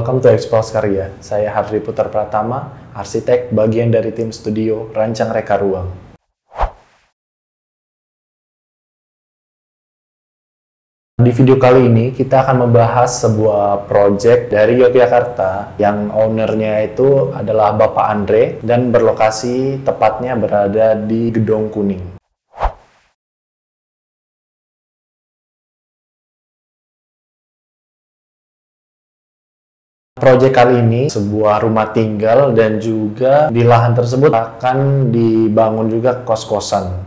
welcome to Expose Karya. Saya Hardri Putra Pratama, arsitek bagian dari tim studio Rancang Reka Ruang. Di video kali ini kita akan membahas sebuah project dari Yogyakarta yang ownernya itu adalah Bapak Andre dan berlokasi tepatnya berada di Gedong Kuning. Proyek kali ini sebuah rumah tinggal dan juga di lahan tersebut akan dibangun juga kos-kosan.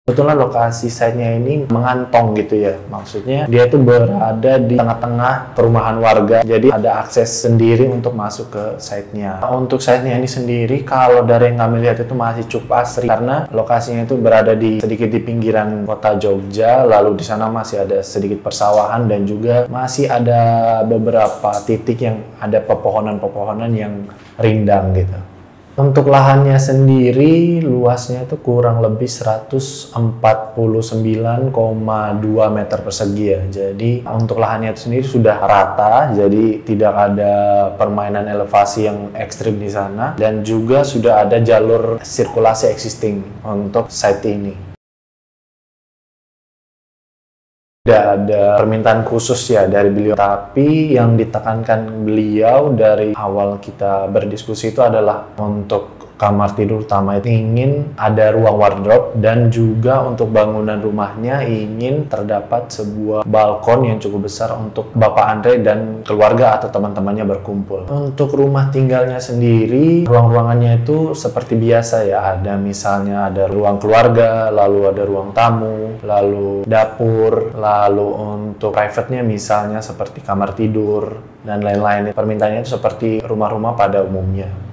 Kebetulan lokasi site-nya ini mengantong gitu ya, maksudnya dia itu berada di tengah-tengah perumahan warga, jadi ada akses sendiri untuk masuk ke site-nya. Untuk site-nya ini sendiri, kalau dari yang kami lihat itu masih cukup asri, karena lokasinya itu berada sedikit di pinggiran kota Jogja, lalu di sana masih ada sedikit persawahan dan juga masih ada beberapa titik yang ada pepohonan-pepohonan yang rindang gitu. Untuk lahannya sendiri, luasnya itu kurang lebih 149,2 meter persegi ya. Jadi untuk lahannya itu sendiri sudah rata, jadi tidak ada permainan elevasi yang ekstrim di sana. Dan juga sudah ada jalur sirkulasi existing untuk site ini. Tidak ada permintaan khusus ya dari beliau, tapi yang ditekankan beliau dari awal kita berdiskusi itu adalah untuk kamar tidur utama itu ingin ada ruang wardrobe dan juga untuk bangunan rumahnya ingin terdapat sebuah balkon yang cukup besar untuk Bapak Andre dan keluarga atau teman-temannya berkumpul. Untuk rumah tinggalnya sendiri, ruang-ruangannya itu seperti biasa ya, ada misalnya ada ruang keluarga, lalu ada ruang tamu, lalu dapur, lalu untuk private-nya misalnya seperti kamar tidur dan lain-lain. Permintaannya itu seperti rumah-rumah pada umumnya.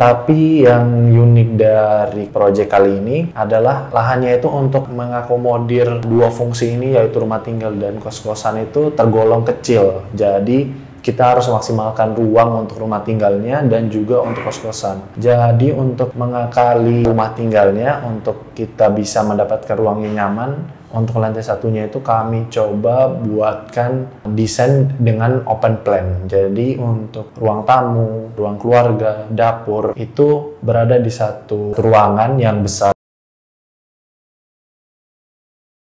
Tapi yang unik dari proyek kali ini adalah lahannya itu untuk mengakomodir dua fungsi ini, yaitu rumah tinggal dan kos-kosan itu tergolong kecil. Jadi kita harus maksimalkan ruang untuk rumah tinggalnya dan juga untuk kos-kosan. Jadi untuk mengakali rumah tinggalnya, untuk kita bisa mendapatkan ruang yang nyaman, untuk lantai satunya itu kami coba buatkan desain dengan open plan. Jadi untuk ruang tamu, ruang keluarga, dapur itu berada di satu ruangan yang besar.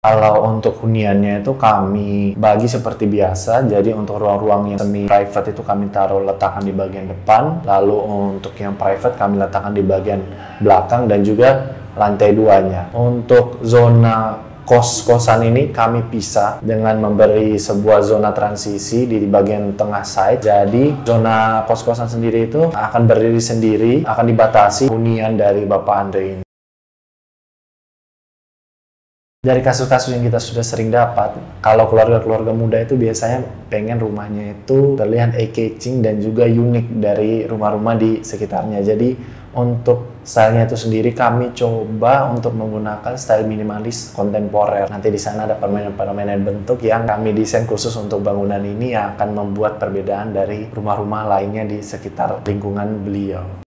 Kalau untuk huniannya itu kami bagi seperti biasa, jadi untuk ruang-ruang yang semi private itu kami letakkan di bagian depan, lalu untuk yang private kami letakkan di bagian belakang dan juga lantai duanya. Untuk zona kos-kosan ini kami pisah dengan memberi sebuah zona transisi di bagian tengah site. Jadi zona kos-kosan sendiri itu akan berdiri sendiri, akan dibatasi hunian dari Bapak Andre ini. Dari kasus-kasus yang kita sudah sering dapat, kalau keluarga-keluarga muda itu biasanya pengen rumahnya itu terlihat eye-catching dan juga unik dari rumah-rumah di sekitarnya. Jadi untuk stylenya itu sendiri kami coba untuk menggunakan style minimalis kontemporer. Nanti di sana ada permainan-permainan bentuk yang kami desain khusus untuk bangunan ini yang akan membuat perbedaan dari rumah-rumah lainnya di sekitar lingkungan beliau.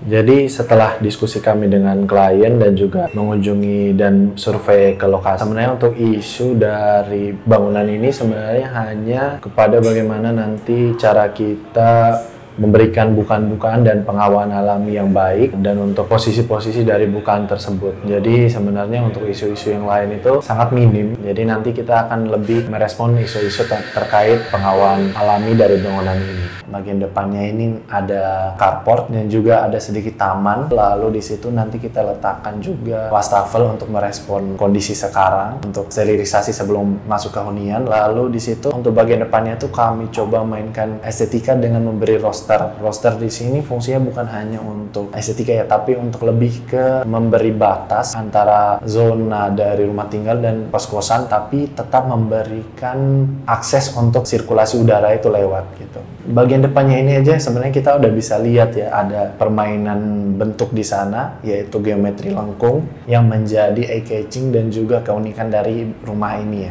Jadi setelah diskusi kami dengan klien dan juga mengunjungi dan survei ke lokasi, sebenarnya untuk isu dari bangunan ini sebenarnya hanya kepada bagaimana nanti cara kita memberikan bukaan-bukaan dan pengawalan alami yang baik dan untuk posisi-posisi dari bukaan tersebut. Jadi sebenarnya untuk isu-isu yang lain itu sangat minim. Jadi nanti kita akan lebih merespon isu-isu terkait pengawalan alami dari bangunan ini. Bagian depannya ini ada carport dan juga ada sedikit taman. Lalu di situ nanti kita letakkan juga wastafel untuk merespon kondisi sekarang untuk sterilisasi sebelum masuk ke hunian. Lalu di situ untuk bagian depannya itu kami coba mainkan estetika dengan memberi roster. Roster di sini fungsinya bukan hanya untuk estetika ya, tapi untuk lebih ke memberi batas antara zona dari rumah tinggal dan kos-kosan, tapi tetap memberikan akses untuk sirkulasi udara itu lewat gitu. Bagian depannya ini aja sebenarnya kita udah bisa lihat ya, ada permainan bentuk di sana, yaitu geometri lengkung yang menjadi eye-catching dan juga keunikan dari rumah ini ya.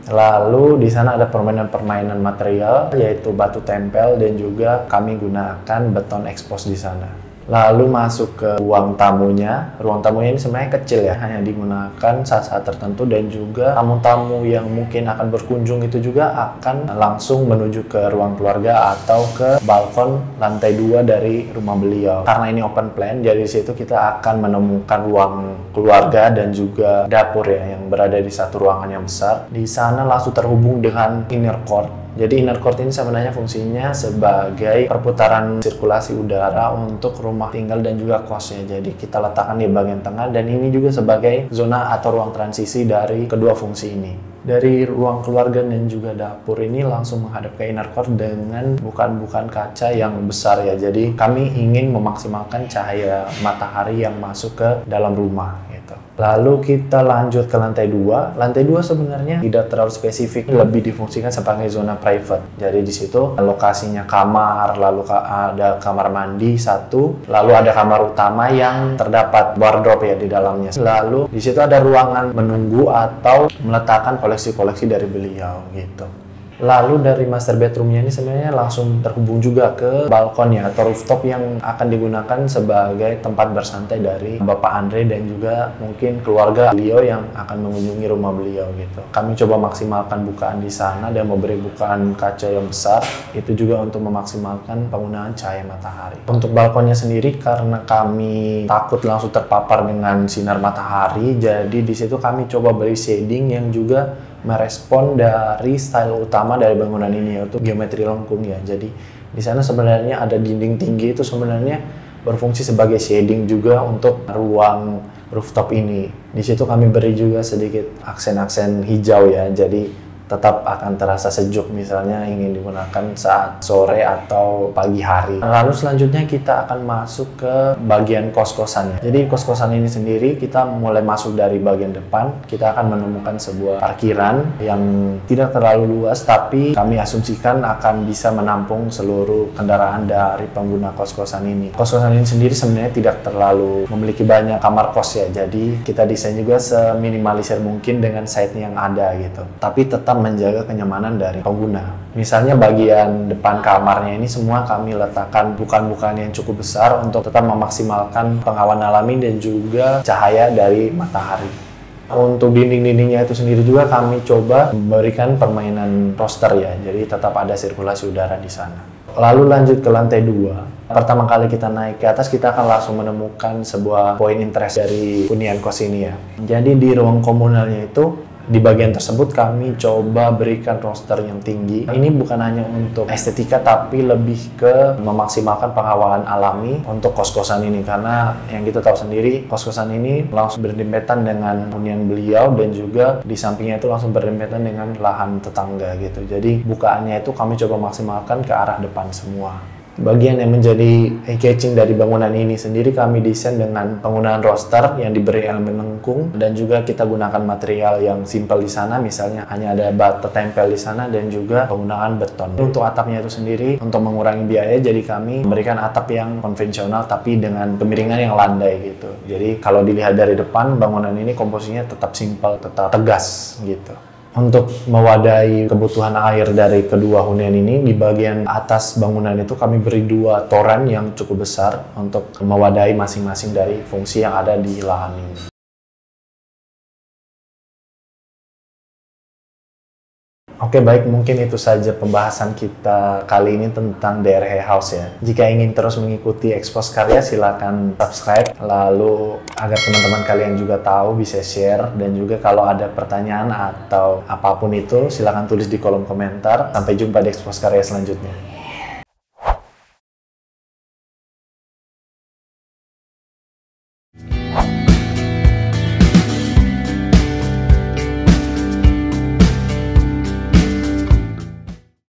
Lalu di sana ada permainan-permainan material, yaitu batu tempel dan juga kami gunakan beton expose di sana. Lalu masuk ke ruang tamunya. Ruang tamunya ini sebenarnya kecil ya, hanya digunakan saat-saat tertentu, dan juga tamu-tamu yang mungkin akan berkunjung itu juga akan langsung menuju ke ruang keluarga atau ke balkon lantai 2 dari rumah beliau. Karena ini open plan, jadi di situ kita akan menemukan ruang keluarga dan juga dapur ya, yang berada di satu ruangan yang besar. Di sana langsung terhubung dengan inner court. Jadi inner court ini sebenarnya fungsinya sebagai perputaran sirkulasi udara untuk rumah tinggal dan juga kosnya. Jadi kita letakkan di bagian tengah, dan ini juga sebagai zona atau ruang transisi dari kedua fungsi ini. Dari ruang keluarga dan juga dapur ini langsung menghadap ke inner court dengan bukaan-bukaan kaca yang besar ya. Jadi kami ingin memaksimalkan cahaya matahari yang masuk ke dalam rumah gitu. Lalu kita lanjut ke lantai 2. Lantai 2 sebenarnya tidak terlalu spesifik, lebih difungsikan sebagai zona private. Jadi di situ lokasinya kamar, lalu ada kamar mandi satu, lalu ada kamar utama yang terdapat wardrobe ya di dalamnya. Lalu di situ ada ruangan menunggu atau meletakkan koleksi-koleksi dari beliau gitu. Lalu dari master bedroomnya ini sebenarnya langsung terhubung juga ke balkon ya, atau rooftop yang akan digunakan sebagai tempat bersantai dari Bapak Andre dan juga mungkin keluarga beliau yang akan mengunjungi rumah beliau gitu. Kami coba maksimalkan bukaan di sana dan memberi bukaan kaca yang besar, itu juga untuk memaksimalkan penggunaan cahaya matahari. Untuk balkonnya sendiri, karena kami takut langsung terpapar dengan sinar matahari, jadi di situ kami coba beri shading yang juga merespon dari style utama dari bangunan ini, yaitu geometri lengkung ya. Jadi di sana sebenarnya ada dinding tinggi, itu sebenarnya berfungsi sebagai shading juga untuk ruang rooftop ini. Di situ kami beri juga sedikit aksen-aksen hijau ya, jadi tetap akan terasa sejuk misalnya ingin digunakan saat sore atau pagi hari. Lalu selanjutnya kita akan masuk ke bagian kos-kosannya. Jadi kos-kosan ini sendiri kita mulai masuk dari bagian depan, kita akan menemukan sebuah parkiran yang tidak terlalu luas, tapi kami asumsikan akan bisa menampung seluruh kendaraan dari pengguna kos-kosan ini. Kos-kosan ini sendiri sebenarnya tidak terlalu memiliki banyak kamar kos ya, jadi kita desain juga seminimalisir mungkin dengan site-nya yang ada gitu. Tapi tetap menjaga kenyamanan dari pengguna. Misalnya bagian depan kamarnya ini semua kami letakkan bukaan-bukaan yang cukup besar untuk tetap memaksimalkan pengawan alami dan juga cahaya dari matahari. Untuk dinding-dindingnya itu sendiri juga kami coba memberikan permainan roster ya, jadi tetap ada sirkulasi udara di sana. Lalu lanjut ke lantai 2. Pertama kali kita naik ke atas, kita akan langsung menemukan sebuah poin interest dari hunian kos ini ya. Jadi di ruang komunalnya itu, di bagian tersebut kami coba berikan roster yang tinggi. Ini bukan hanya untuk estetika, tapi lebih ke memaksimalkan pengawalan alami untuk kos-kosan ini. Karena yang kita tahu sendiri, kos-kosan ini langsung berdempetan dengan hunian beliau, dan juga di sampingnya itu langsung berdempetan dengan lahan tetangga gitu. Jadi bukaannya itu kami coba maksimalkan ke arah depan semua. Bagian yang menjadi eye-catching dari bangunan ini sendiri kami desain dengan penggunaan roster yang diberi elemen lengkung, dan juga kita gunakan material yang simpel di sana, misalnya hanya ada bata tempel di sana dan juga penggunaan beton. Untuk atapnya itu sendiri, untuk mengurangi biaya, jadi kami memberikan atap yang konvensional tapi dengan kemiringan yang landai gitu. Jadi kalau dilihat dari depan, bangunan ini komposisinya tetap simpel, tetap tegas gitu. Untuk mewadahi kebutuhan air dari kedua hunian ini, di bagian atas bangunan itu kami beri 2 toren yang cukup besar untuk mewadahi masing-masing dari fungsi yang ada di lahan ini. Oke, baik, mungkin itu saja pembahasan kita kali ini tentang DRH House ya. Jika ingin terus mengikuti Expose Karya, silakan subscribe, lalu agar teman-teman kalian juga tahu, bisa share, dan juga kalau ada pertanyaan atau apapun itu, silakan tulis di kolom komentar. Sampai jumpa di Expose Karya selanjutnya.